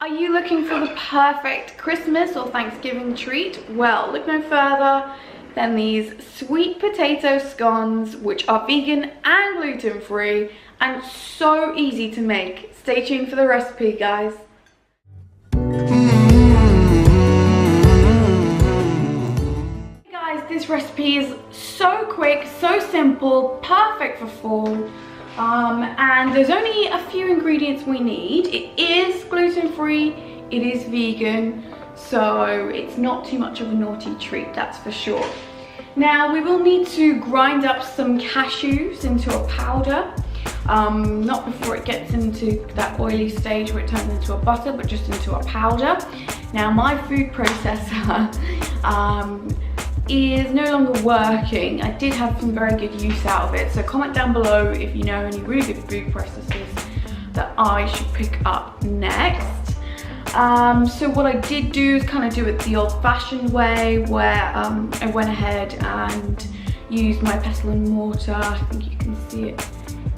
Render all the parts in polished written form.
Are you looking for the perfect Christmas or Thanksgiving treat? Well, look no further than these sweet potato scones, which are vegan and gluten-free and so easy to make. Stay tuned for the recipe, guys. Hey guys, this recipe is so quick, so simple, perfect for fall. And there's only a few ingredients we need. It is gluten-free, it is vegan, so it's not too much of a naughty treat, that's for sure. Now we will need to grind up some cashews into a powder, not before it gets into that oily stage where it turns into a butter, but just into a powder. Now my food processor is no longer working. I did have some very good use out of it, so comment down below if you know any really good food processors that I should pick up next. So what I did do is kind of do it the old-fashioned way, where I went ahead and used my pestle and mortar. I think you can see it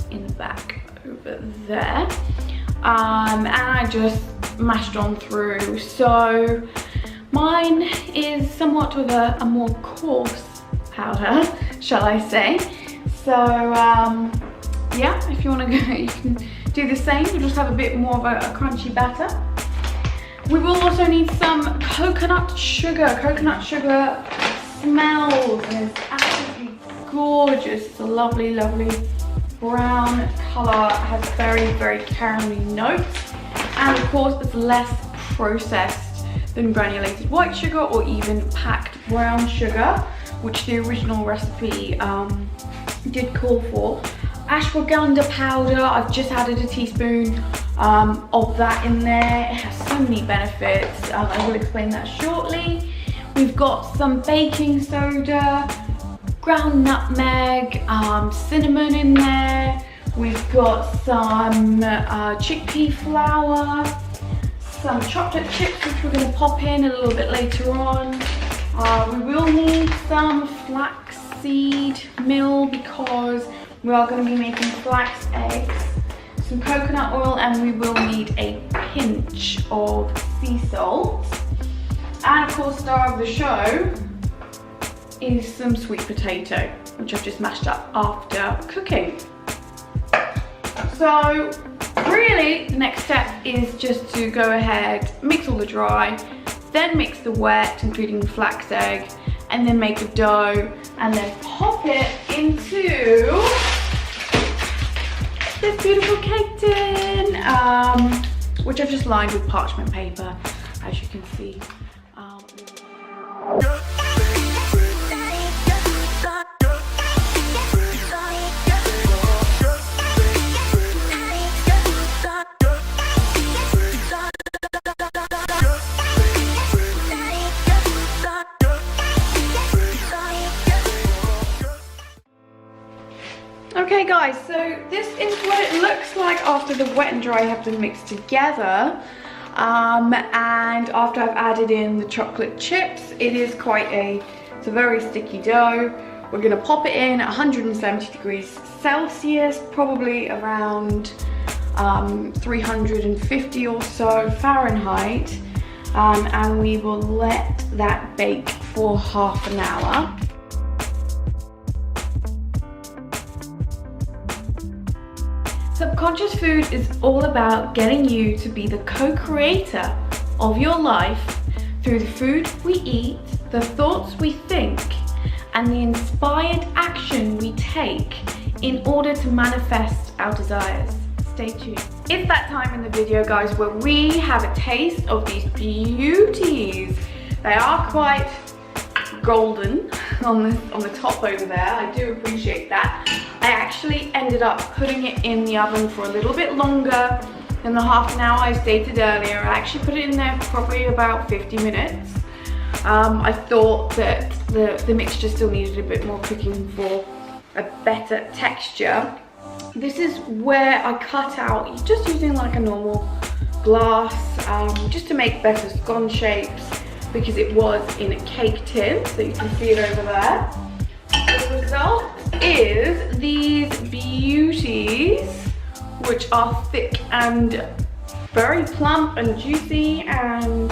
in the back over there, and I just mashed on through. So mine is somewhat of a more coarse powder, shall I say. So yeah, if you want to go, you can do the same. You'll just have a bit more of a crunchy batter. We will also need some coconut sugar. Coconut sugar smells and is absolutely gorgeous. It's a lovely, lovely brown colour. It has very, very caramelly notes. And of course, it's less processed than granulated white sugar or even packed brown sugar, which the original recipe did call for. Ashwagandha powder, I've just added a teaspoon of that in there. It has so many benefits. I will explain that shortly. We've got some baking soda, ground nutmeg, cinnamon in there. We've got some chickpea flour, some chocolate chips, which we're going to pop in a little bit later on. We will need some flaxseed meal because we are going to be making flax eggs, some coconut oil, and we will need a pinch of sea salt. And of course, star of the show is some sweet potato, which I've just mashed up after cooking. So really, the next step is just to go ahead, mix all the dry, then mix the wet, including the flax egg, and then make a dough, and then pop it into this beautiful cake tin, which I've just lined with parchment paper, as you can see. Okay guys, so this is what it looks like after the wet and dry have been mixed together. And after I've added in the chocolate chips, it is it's a very sticky dough. We're gonna pop it in at 170 degrees Celsius, probably around 350 or so Fahrenheit. And we will let that bake for half an hour. Subconscious food is all about getting you to be the co-creator of your life through the food we eat, the thoughts we think, and the inspired action we take in order to manifest our desires. Stay tuned. It's that time in the video, guys, where we have a taste of these beauties. They are quite golden on the top over there. I do appreciate that. I actually ended up putting it in the oven for a little bit longer than the half an hour I stated earlier. I actually put it in there for probably about 50 minutes. I thought that the mixture still needed a bit more cooking for a better texture. This is where I cut out, just using like a normal glass, just to make better scone shapes, because it was in a cake tin, so you can see it over there. The result is these beauties, which are thick and very plump and juicy, and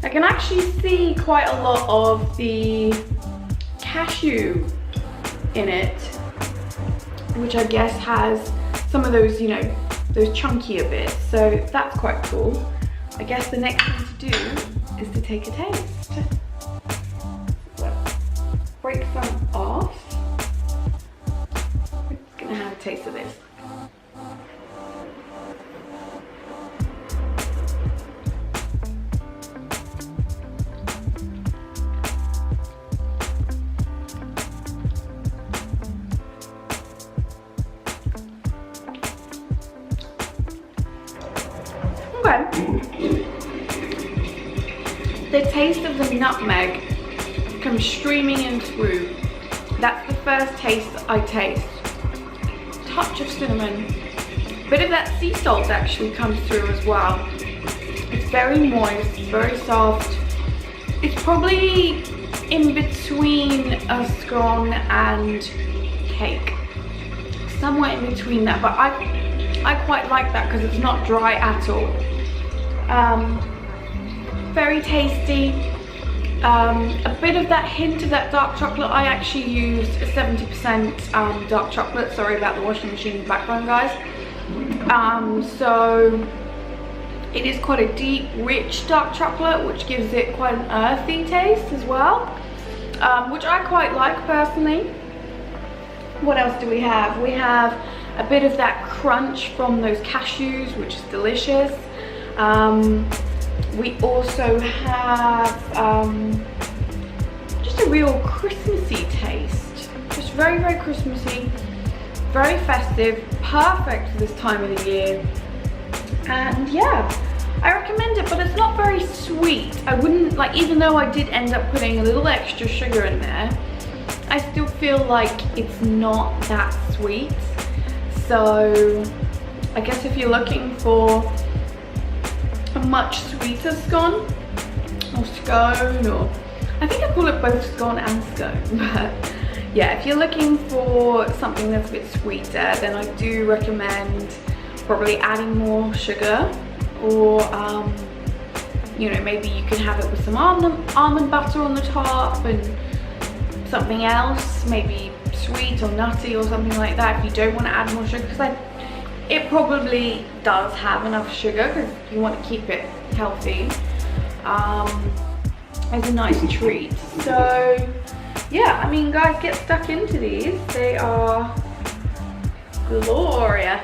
I can actually see quite a lot of the cashew in it, which I guess has some of those, you know, those chunkier bits, so that's quite cool. I guess the next thing to do is to take a taste. So, break some off. We're just gonna have a taste of this. The taste of the nutmeg comes streaming in through. That's the first taste I taste. Touch of cinnamon. Bit of that sea salt actually comes through as well. It's very moist, very soft. It's probably in between a scone and cake. Somewhere in between that, but I quite like that because it's not dry at all. Very tasty. A bit of that hint of that dark chocolate. I actually used a 70% dark chocolate. Sorry about the washing machine in the background, guys. So it is quite a deep, rich dark chocolate, which gives it quite an earthy taste as well, which I quite like personally. What else do we have? We have a bit of that crunch from those cashews, which is delicious. We also have just a real Christmassy taste. Just very, very Christmassy, very festive, perfect for this time of the year. And yeah, I recommend it, but it's not very sweet. I wouldn't, like, even though I did end up putting a little extra sugar in there, I still feel like it's not that sweet. So I guess if you're looking for a much sweeter scone or scone, or I think I call it both scone and scone, but yeah, if you're looking for something that's a bit sweeter, then I do recommend probably adding more sugar, or you know, maybe you can have it with some almond butter on the top and something else, maybe sweet or nutty or something like that, if you don't want to add more sugar, because it probably does have enough sugar because you want to keep it healthy as a nice treat. So yeah, I mean, guys, get stuck into these. They are glorious.